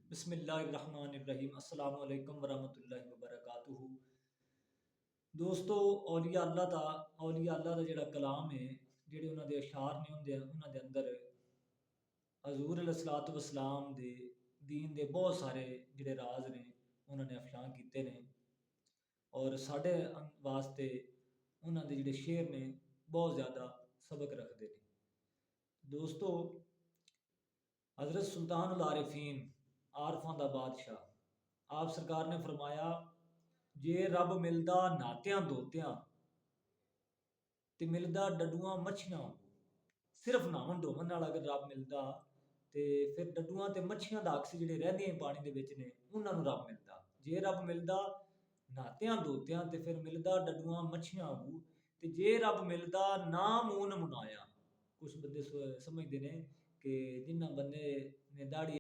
बिस्मिल्लाहिर्रहमानिर्रहीम अस्सलाम वालेकुम वरहमतुल्लाहि वबरकातुहू। दोस्तों, औलिया अल्लाह दा जेह्ड़ा कलाम है, जेह्ड़े उन्हां दे अशार ने होंदे उन्हां दे अंदर हजूर अलैहिस्सलातु वस्सलाम दे दीन दे बहुत सारे जेह्ड़े राज ने उन्होंने अफशां कीते ने और साढ़े वास्ते उन्हां दे जेह्ड़े शेर ने बहुत ज़्यादा सबक रखते हैं। दोस्तों, हज़रत सुल्तानुल आरिफीन आरफां दा बादशाह आप सरकार ने फरमाया, जे रब मिलदा नातियां दोतियां ते मिलदा डडुआं मच्छियां। सिर्फ नावन धोवन नाल अगर रब मिलदा ते फिर डडुआं ते मच्छियां दा अक्स जेह्ड़े रैंदियां पानी दे विच ने उन्हां नूं रब मिलदा। जे रब मिलदा नातियां दोतियां ते फिर मिलदा डडुआं मच्छियां वांगू। ते जे रब मिलदा नामून मुनाया। कुछ बंदे समझदे ने कि जिन्ना बंदे ने दाढ़ी